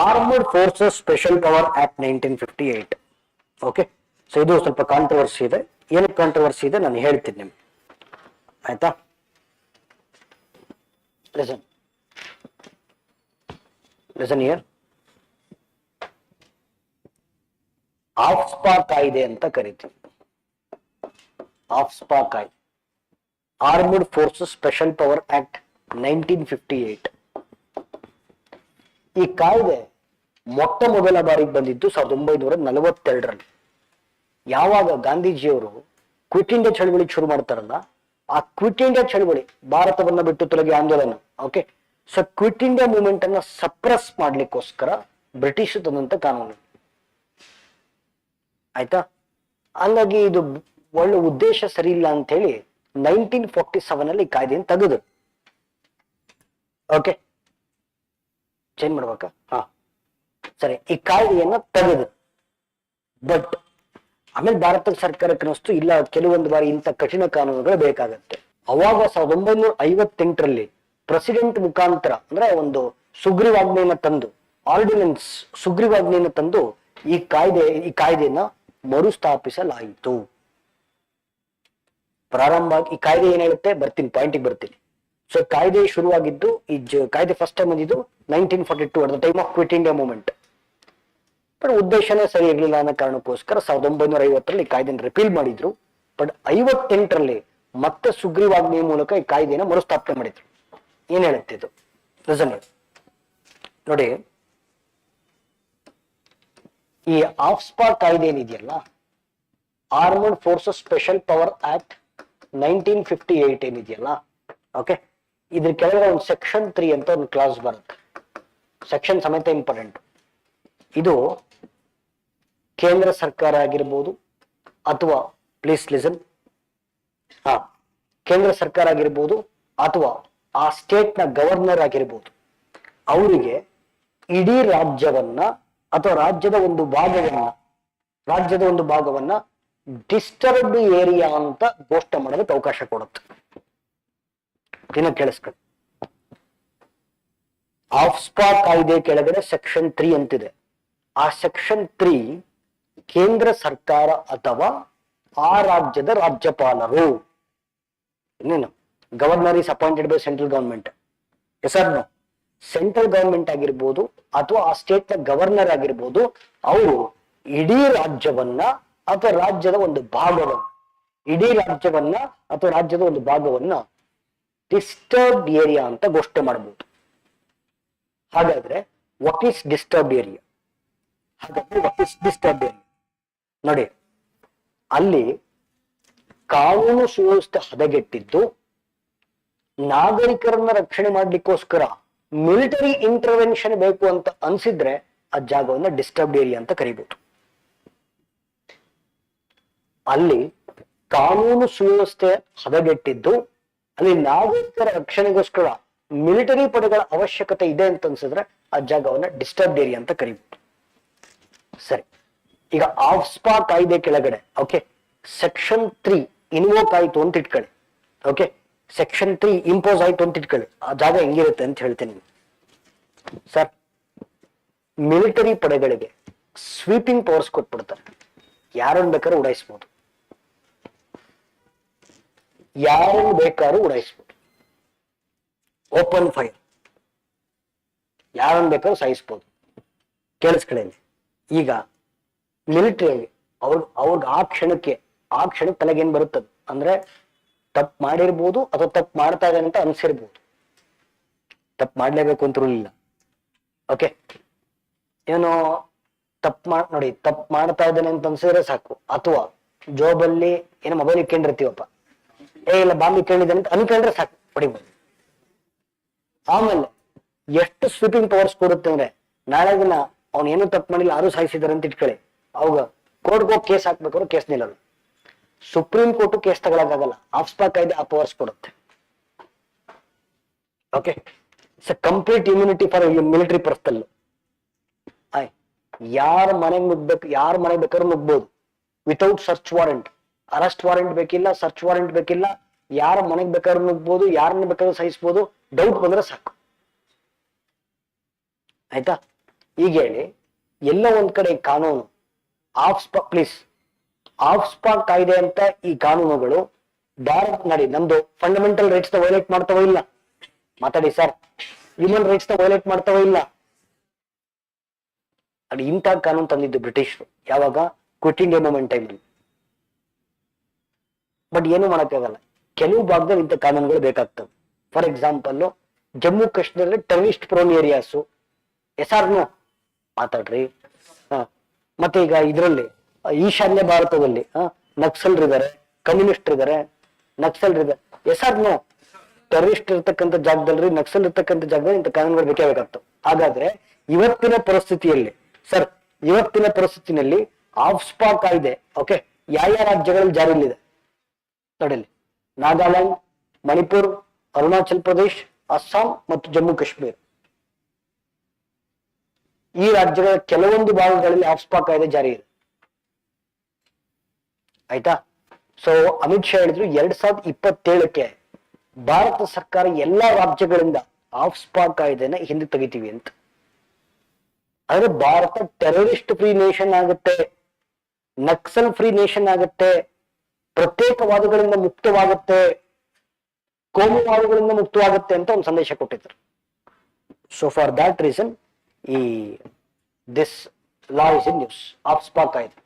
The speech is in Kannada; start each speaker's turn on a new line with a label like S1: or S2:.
S1: Armed forces special power act 1958. Okay, so ಇದು ಸ್ವಲ್ಪ ಕಾಂಟ್ರವರ್ಸಿ ಇದೆ. ಏನಕ್ಕೆ ಕಾಂಟ್ರವರ್ಸಿ ಇದೆ ನಾನು ಹೇಳ್ತೀನಿ ನಿಮ್ಗೆ, ಆಯ್ತಾ? Listen here. ಆಫ್ಸ್ಪಾ ಕಾಯ್ದೆ ಅಂತ ಕರಿತೀವಿ. ಆಫ್ಸ್ಪಾ ಕಾಯ್ದೆ, armed forces special power act 1958. ಈ ಕಾಯ್ದೆ ಮೊಟ್ಟ ಮೊದಲ ಬಾರಿಗೆ ಬಂದಿದ್ದು 1942ರಲ್ಲಿ. ಯಾವಾಗ ಗಾಂಧೀಜಿಯವರು ಕ್ವಿಟ್ ಇಂಡಿಯಾ ಚಳವಳಿ ಶುರು ಮಾಡ್ತಾರಲ್ಲ, ಆ ಕ್ವಿಟ್ ಇಂಡಿಯಾ ಚಳವಳಿ, ಭಾರತವನ್ನ ಬಿಟ್ಟು ತೊಲಗಿ ಆಂದೋಲನ, okay, so quit India movement ಅನ್ನ ಸಪ್ರೆಸ್ ಮಾಡ್ಲಿಕ್ಕೋಸ್ಕರ ಬ್ರಿಟಿಷ್ ತಂದಂತ ಕಾನೂನು, ಆಯ್ತಾ? ಹಂಗಾಗಿ ಇದು ಒಳ್ಳೆ ಉದ್ದೇಶ ಸರಿ ಇಲ್ಲ ಅಂತ ಹೇಳಿ 1947 ಅಲ್ಲಿ ಕಾಯ್ದೆಯನ್ನು ತೆಗೆದು, ಓಕೆ, ಚೇಂಜ್ ಮಾಡ್ಬೇಕಾ? ಹಾ ಸರಿ, ಈ ಕಾಯ್ದೆಯನ್ನ ತೆಗೆದು, ಬಟ್ ಆಮೇಲೆ ಭಾರತ ಸರ್ಕಾರಕ್ಕೆ ಅನಿಸ್ತು ಇಲ್ಲ, ಕೆಲವೊಂದು ಬಾರಿ ಇಂಥ ಕಠಿಣ ಕಾನೂನುಗಳು ಬೇಕಾಗತ್ತೆ. ಅವಾಗ 1958ರಲ್ಲಿ ಪ್ರೆಸಿಡೆಂಟ್ ಮುಖಾಂತರ, ಅಂದ್ರೆ ಒಂದು ಸುಗ್ರೀವಾಜ್ಞೆಯನ್ನ ತಂದು, ಆರ್ಡಿನೆನ್ಸ್ ಸುಗ್ರೀವಾಜ್ಞೆಯನ್ನ ತಂದು ಈ ಕಾಯ್ದೆಯನ್ನ ಮರುಸ್ಥಾಪಿಸಲಾಯಿತು. ಪ್ರಾರಂಭ ಈ ಕಾಯ್ದೆ ಏನ್ ಹೇಳುತ್ತೆ ಬರ್ತೀನಿ, ಪಾಯಿಂಟಿಗೆ ಬರ್ತೀನಿ. ಸೊ ಕಾಯ್ದೆ ಶುರುವಾಗಿದ್ದು, ಈ ಕಾಯ್ದೆ ಫಸ್ಟ್ ಟೈಮ್ ಬಂದಿದ್ದು 1942 at the time of quit India movement. But ಉದ್ದೇಶನೇ ಸರಿ ಇರಲಿಲ್ಲ ಅನ್ನೋ ಕಾರಣಕ್ಕೋಸ್ಕರ 1950ರಲ್ಲಿ ಈ ಕಾಯ್ದೆನ ರಿಪೀಲ್ ಮಾಡಿದ್ರು. ಬಟ್ 58ರಲ್ಲಿ ಮತ್ತೆ ಸುಗ್ರೀವಾಜ್ಞೆಯ ಮೂಲಕ ಈ ಕಾಯ್ದೆನ ಮರುಸ್ಥಾಪನೆ ಮಾಡಿದ್ರು. ಏನ್ ಹೇಳುತ್ತೆ ಇದು? ನೋಡಿ, ಈ ಆಫ್ಸ್ಪಾ ಕಾಯ್ದೆ ಏನಿದೆಯಲ್ಲ, armed forces special power act 1958 ಏನಿದೆಯಲ್ಲ, ಓಕೆ, ಇದ್ರ ಕೆಳಗಡೆ ಒಂದು ಸೆಕ್ಷನ್ 3 ಅಂತ ಒಂದು ಕ್ಲಾಸ್ ಬರುತ್ತೆ. ಸೆಕ್ಷನ್ ಸಮೇತ ಇಂಪಾರ್ಟೆಂಟ್. ಇದು ಕೇಂದ್ರ ಸರ್ಕಾರ ಆಗಿರ್ಬೋದು ಅಥವಾ, ಪ್ಲೀಸ್ ಲಿಸನ್, ಕೇಂದ್ರ ಸರ್ಕಾರ ಆಗಿರ್ಬೋದು ಅಥವಾ ಆ ಸ್ಟೇಟ್ ನ ಗವರ್ನರ್ ಆಗಿರ್ಬೋದು, ಅವರಿಗೆ ಇಡೀ ರಾಜ್ಯವನ್ನ ಅಥವಾ ರಾಜ್ಯದ ಒಂದು ಭಾಗವನ್ನ ಡಿಸ್ಟರ್ಬ್ಡ್ ಏರಿಯಾ ಅಂತ ಘೋಷಣೆ ಮಾಡೋದಕ್ಕೆ ಅವಕಾಶ ಕೊಡುತ್ತೆ. ದಿನ ಕೇಳಿಸ್ಕೊಳ್ಳಿ. ಆಫ್ಸ್ಪಾ ಕಾಯ್ದೆ ಕೆಳಗಡೆ ಸೆಕ್ಷನ್ 3 ಅಂತಿದೆ. ಆ ಸೆಕ್ಷನ್ 3 ಕೇಂದ್ರ ಸರ್ಕಾರ ಅಥವಾ ಆ ರಾಜ್ಯದ ರಾಜ್ಯಪಾಲರು, ಇನ್ನೇನು governor is appointed by central government, yes or no? Central government ಆಗಿರ್ಬೋದು ಅಥವಾ ಆ ಸ್ಟೇಟ್ ನ ಗವರ್ನರ್ ಆಗಿರ್ಬೋದು, ಅವರು ಇಡೀ ರಾಜ್ಯವನ್ನ ಅಥವಾ ರಾಜ್ಯದ ಒಂದು ಭಾಗವನ್ನ ಡಿಸ್ಟರ್ಬ್ಡ್ ಏರಿಯಾ ಅಂತ ಘೋಷಣೆ ಮಾಡಬಹುದು. ಹಾಗಾದ್ರೆ ವಾಟ್ ಈಸ್ ಡಿಸ್ಟರ್ಬ್ಡ್ ಏರಿಯಾ? ನೋಡಿ, ಅಲ್ಲಿ ಕಾನೂನು ಸುವ್ಯವಸ್ಥೆ ಹದಗೆಟ್ಟಿದ್ದು, ನಾಗರಿಕರನ್ನ ರಕ್ಷಣೆ ಮಾಡ್ಲಿಕ್ಕೋಸ್ಕರ ಮಿಲಿಟರಿ ಇಂಟರ್ವೆನ್ಷನ್ ಬೇಕು ಅಂತ ಅನ್ಸಿದ್ರೆ ಆ ಜಾಗವನ್ನ ಡಿಸ್ಟರ್ಬ್ಡ್ ಏರಿಯಾ ಅಂತ ಕರಿಬಹುದು. ಅಲ್ಲಿ ಕಾನೂನು ಸುವ್ಯವಸ್ಥೆ ಹದಗೆಟ್ಟಿದ್ದು, ಅಲ್ಲಿ ನಾಗರಿಕರ ರಕ್ಷಣೆಗೋಸ್ಕರ ಮಿಲಿಟರಿ ಪಡೆಗಳ ಅವಶ್ಯಕತೆ ಇದೆ ಅಂತ ಅನ್ಸಿದ್ರೆ ಆ ಜಾಗವನ್ನ ಡಿಸ್ಟರ್ಬ್ಡ್ ಏರಿಯಾ ಅಂತ ಕರಿಬಹುದು. ಸರಿ, ಈಗ ಆಫ್ಸ್ಪಾ ಕಾಯ್ದೆ ಕೆಳಗಡೆ, ಓಕೆ, ಸೆಕ್ಷನ್ 3 ಇನ್ವೋಕ್ ಆಯ್ತು ಅಂತ ಇಟ್ಕೊಳ್ಳಿ. ಓಕೆ, ಸೆಕ್ಷನ್ 3 ಇಂಪೋಸ್ ಆಯ್ತು ಅಂತ ಇಟ್ಕೊಳ್ಳಿ. ಆ ಜಾಗ ಹೆಂಗಿರುತ್ತೆ ಅಂತ ಹೇಳ್ತೇನೆ ಸರ್. ಮಿಲಿಟರಿ ಪಡೆಗಳಿಗೆ ಸ್ವೀಪಿಂಗ್ ಪವರ್ಸ್ ಕೊಟ್ಬಿಡ್ತಾರೆ. ಯಾರನ್ನು ಬೇಕಾದ್ರೂ ಉಡಾಯಿಸ್ಬೋದು, ಓಪನ್ ಫೈರ್, ಯಾರನ್ನು ಬೇಕಾದ್ರೂ ಸಾಯಿಸ್ಬೋದು. ಕೇಳಿಸ್ಕೊಳ್ಳಿ. ಈಗ ಮಿಲಿಟರಿ ಅವ್ರಿಗೆ ಆ ಕ್ಷಣಕ್ಕೆ ತಲೆಗೇನ್ ಬರುತ್ತದ ಅಂದ್ರೆ, ತಪ್ಪು ಮಾಡಿರ್ಬೋದು ಅಥವಾ ತಪ್ಪು ಮಾಡ್ತಾ ಇದ್ದಾನೆ ಅಂತ ಅನ್ಸಿರ್ಬೋದು. ತಪ್ಪು ಮಾಡ್ಲೇಬೇಕು ಅಂತ ರೂಲ್ ಇಲ್ಲ. ಓಕೆ, ಏನೋ ನೋಡಿ, ತಪ್ಪು ಮಾಡ್ತಾ ಇದ್ದಾನೆ ಅಂತ ಅನ್ಸಿದ್ರೆ ಸಾಕು, ಅಥವಾ ಜಾಬಲ್ಲಿ ಏನೋ ಮೊಬೈಲ್ ಇಟ್ಕೊಂಡಿರ್ತೀವಪ್ಪ, ಇಲ್ಲ ಬಾಂಬ್ ಇಟ್ಕೊಂಡಿದ್ದಾನೆ ಅಂತ ಅನ್ಕೊಂಡ್ರೆ ಸಾಕು, ಹೊಡಿಬೋದು. ಆಮೇಲೆ ಎಷ್ಟು ಸ್ವೀಪಿಂಗ್ ಪವರ್ಸ್ ಕೊಡುತ್ತೆ ಅಂದ್ರೆ, ನಾಳೆ ದಿನ ಅವ್ನು ಏನೂ ತಪ್ಪು ಮಾಡಿಲ್ಲ, ಯಾರು ಸಾಯಿಸಿದಾರೆ ಅಂತ ಇಟ್ಕೊಳ್ಳಿ, ಅವಾಗ ಕೋರ್ಟ್ಗೆ ಹೋಗಿ ಕೇಸ್ ಹಾಕ್ಬೇಕಾದ್ರು ಕೇಸ್ ನಿಲ್ಲಲ್ಲ. ಸುಪ್ರೀಂ ಕೋರ್ಟ್ ಕೇಸ್ ತಗೊಳಕ್ಕಾಗಲ್ಲ. ಆಫ್ಸ್ಪಾ ಕಾಯ್ದೆ ಆ ಪವರ್ಸ್ ಕೊಡುತ್ತೆ. Okay, it's complete immunity for military personnel. ಯಾರ ಮನೆಗೆ ಬೇಕಾದ್ರೂ ನುಗ್ಬೋದು without search warrant. Arrest warrant ಬೇಕಿಲ್ಲ, ಸರ್ಚ್ ವಾರೆಂಟ್ ಬೇಕಿಲ್ಲ. ಯಾರ ಮನೆಗೆ ಬೇಕಾದ್ರೂ ನುಗ್ಬೋದು, ಯಾರನ್ನ ಬೇಕಾದ್ರೂ ಸಹಿಸ್ಬೋದು. ಡೌಟ್ ಬಂದ್ರೆ ಸಾಕು, ಆಯ್ತಾ? ಈಗ ಹೇಳಿ, ಎಲ್ಲ ಒಂದ್ ಕಡೆ ಕಾನೂನು ಆಫ್ಸ್ಪಾ ಕಾಯ್ದೆ ಅಂತ ಈ ಕಾನೂನುಗಳು ಡೈರೆಕ್ಟ್ ನೋಡಿ ನಮ್ದು ಫಂಡಮೆಂಟಲ್ ರೈಟ್ಸ್ ನ ವೈಲೇಟ್ ಮಾಡ್ತಾವೋ ಇಲ್ಲ? ಮಾತಾಡಿ ಸರ್. ಹ್ಯೂಮನ್ ರೈಟ್ಸ್ ನ ವೈಲೇಟ್ ಮಾಡ್ತಾವೋ ಇಲ್ಲ? ಅದು ಇಂಥ ಕಾನೂನು ತಂದಿದ್ದು ಬ್ರಿಟಿಷರು ಯಾವಾಗ? ಕ್ವಿಟ್ ಇಂಡಿಯಾ ಮೂವ್ಮೆಂಟ್ ಟೈಮಲ್ಲಿ. ಬಟ್ ಏನು ಮಾಡಕ್ಕಾಗಲ್ಲ, ಕೆಲವು ಭಾಗದಲ್ಲಿ ಇಂಥ ಕಾನೂನುಗಳು ಬೇಕಾಗ್ತವೆ. ಫಾರ್ ಎಕ್ಸಾಂಪಲ್, ಜಮ್ಮು ಕಾಶ್ಮೀರದಲ್ಲಿ ಟೆರರಿಸ್ಟ್ ಪ್ರೋನ್ ಏರಿಯಾಸು, ಎಸ್ಆರ್ನು ಮಾತಾಡ್ರಿ. ಮತ್ತೆ ಈಗ ಇದರಲ್ಲಿ ಈಶಾನ್ಯ ಭಾರತದಲ್ಲಿ ನಕ್ಸಲರಿದ್ದಾರೆ, ಕಮ್ಯುನಿಸ್ಟರಿದ್ದಾರೆ, ನಕ್ಸಲರಿದ್ದಾರೆ. ಎಸ್ಆರ್ನು ಟೆರರಿಸ್ಟ್ ಇರ್ತಕ್ಕಂಥ ಜಾಗದಲ್ಲಿ, ನಕ್ಸಲ್ ಇರ್ತಕ್ಕಂಥ ಜಾಗದಲ್ಲಿ ಇಂಥ ಕಾನೂನುಗಳು ಬೇಕೇ ಬೇಕಾಗ್ತವೆ. ಹಾಗಾದ್ರೆ ಇವತ್ತಿನ ಪರಿಸ್ಥಿತಿಯಲ್ಲಿ ಸರ್, ಇವತ್ತಿನ ಪರಿಸ್ಥಿತಿನಲ್ಲಿ ಆಫ್ಸ್ಪಾ ಕಾಯ್ದೆ ಓಕೆ ಯಾವ ರಾಜ್ಯಗಳಲ್ಲಿ ಜಾರಿಯಲ್ಲಿದೆ ನೋಡಲಿ? ನಾಗಾಲ್ಯಾಂಡ್, ಮಣಿಪುರ್, ಅರುಣಾಚಲ್ ಪ್ರದೇಶ್, ಅಸ್ಸಾಂ ಮತ್ತು ಜಮ್ಮು ಕಾಶ್ಮೀರ. ಈ ರಾಜ್ಯಗಳ ಕೆಲವೊಂದು ಭಾಗಗಳಲ್ಲಿ ಆಫ್ಸ್ಪಾ ಕಾಯ್ದೆ ಜಾರಿ ಇದೆ. ಆಯ್ತಾ? ಸೊ ಅಮಿತ್ ಶಾ ಹೇಳಿದ್ರು 2027ಕ್ಕೆ ಭಾರತ ಸರ್ಕಾರ ಎಲ್ಲಾ ರಾಜ್ಯಗಳಿಂದ ಆಫ್ಸ್ಪಾ ಕಾಯ್ದೆನ ಹಿಂದೆ ತೆಗಿತೀವಿ ಅಂತ. ಆದ್ರೆ ಭಾರತ ಟೆರರಿಸ್ಟ್ ಫ್ರೀ ನೇಷನ್ ಆಗುತ್ತೆ, ನಕ್ಸಲ್ ಫ್ರೀ ನೇಷನ್ ಆಗುತ್ತೆ, ಪ್ರತ್ಯೇಕವಾದಗಳಿಂದ ಮುಕ್ತವಾಗುತ್ತೆ, ಕೋಮುವಾದಗಳಿಂದ ಮುಕ್ತವಾಗುತ್ತೆ ಅಂತ ಒಂದು ಸಂದೇಶ ಕೊಟ್ಟಿದ್ರು. ಸೊ ಫಾರ್ ದಾಟ್ ರೀಸನ್ ಈ this law is in news. AFSPA ಕಾಯ್ದೆ